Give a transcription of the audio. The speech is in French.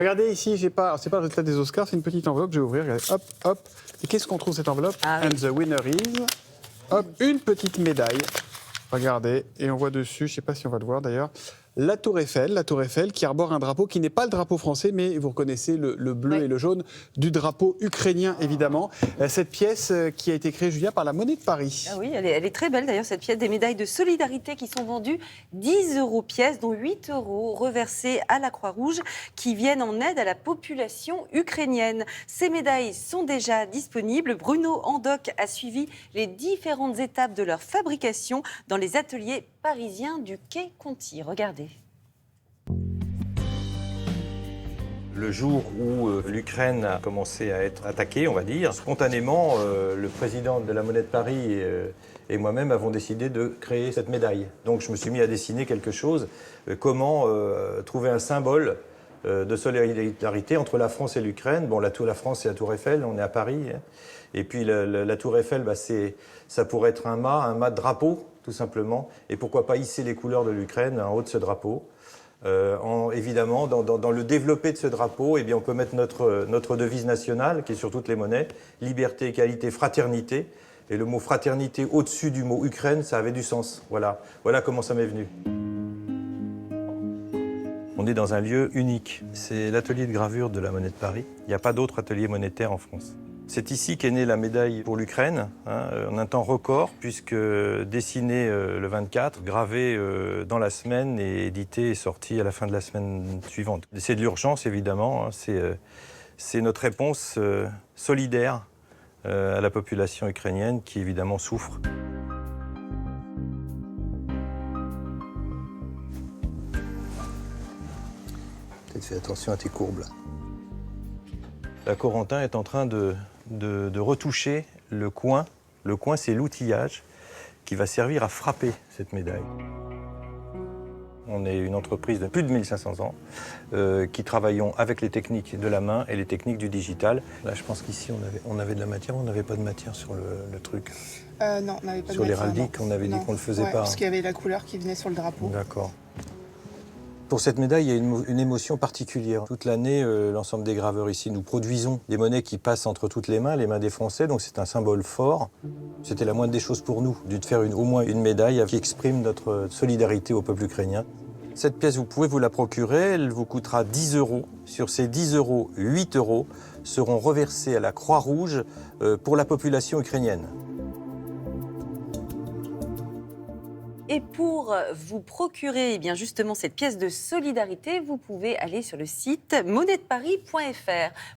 Regardez ici, c'est pas le résultat des Oscars, c'est une petite enveloppe, je vais ouvrir, regardez, hop, hop. Et qu'est-ce qu'on trouve cette enveloppe? Ah oui. And the winner is... Hop, une petite médaille. Regardez, et on voit dessus, je ne sais pas si on va le voir d'ailleurs, la Tour Eiffel qui arbore un drapeau qui n'est pas le drapeau français, mais vous reconnaissez le bleu Oui. et le jaune du drapeau ukrainien, évidemment. Cette pièce qui a été créée, Julia, par la Monnaie de Paris. Ah oui, elle est très belle d'ailleurs, cette pièce. Des médailles de solidarité qui sont vendues 10 € pièce, dont 8 € reversés à la Croix-Rouge, qui viennent en aide à la population ukrainienne. Ces médailles sont déjà disponibles. Bruno Andoc a suivi les différentes étapes de leur fabrication dans les ateliers parisiens du Quai Conti. Regardez. Le jour où l'Ukraine a commencé à être attaquée, on va dire, spontanément, le président de la Monnaie de Paris et moi-même avons décidé de créer cette médaille. Donc je me suis mis à dessiner quelque chose, comment trouver un symbole de solidarité entre la France et l'Ukraine. Bon, la France, c'est la Tour Eiffel, on est à Paris. Hein. Et puis la Tour Eiffel, ça pourrait être un mât de drapeau, tout simplement. Et pourquoi pas hisser les couleurs de l'Ukraine en haut de ce drapeau. Évidemment, dans le développé de ce drapeau, eh bien, on peut mettre notre devise nationale, qui est sur toutes les monnaies, liberté, égalité, fraternité. Et le mot fraternité au-dessus du mot Ukraine, ça avait du sens. Voilà comment ça m'est venu. On est dans un lieu unique. C'est l'atelier de gravure de la Monnaie de Paris. Il n'y a pas d'autre atelier monétaire en France. C'est ici qu'est née la médaille pour l'Ukraine, en un temps record, puisque dessinée le 24, gravée dans la semaine et éditée et sortie à la fin de la semaine suivante. C'est de l'urgence, évidemment. C'est notre réponse solidaire à la population ukrainienne qui, évidemment, souffre. Peut-être fais attention à tes courbes, là. La Corentin est en train de retoucher le coin. Le coin, c'est l'outillage qui va servir à frapper cette médaille. On est une entreprise de plus de 1500 ans qui travaillons avec les techniques de la main et les techniques du digital. Là, je pense qu'ici, on avait de la matière, on n'avait pas de matière sur le truc. Non, on n'avait pas de Sur matière. l'héraldique, on avait dit qu'on ne le faisait pas. Parce qu'il y avait la couleur qui venait sur le drapeau. D'accord. Pour cette médaille, il y a une émotion particulière. Toute l'année, l'ensemble des graveurs ici, nous produisons des monnaies qui passent entre toutes les mains des Français, donc c'est un symbole fort. C'était la moindre des choses pour nous, de faire au moins une médaille qui exprime notre solidarité au peuple ukrainien. Cette pièce, vous pouvez vous la procurer, elle vous coûtera 10 €. Sur ces 10 €, 8 € seront reversés à la Croix-Rouge pour la population ukrainienne. Et pour vous procurer justement cette pièce de solidarité, vous pouvez aller sur le site monnaiedeparis.fr.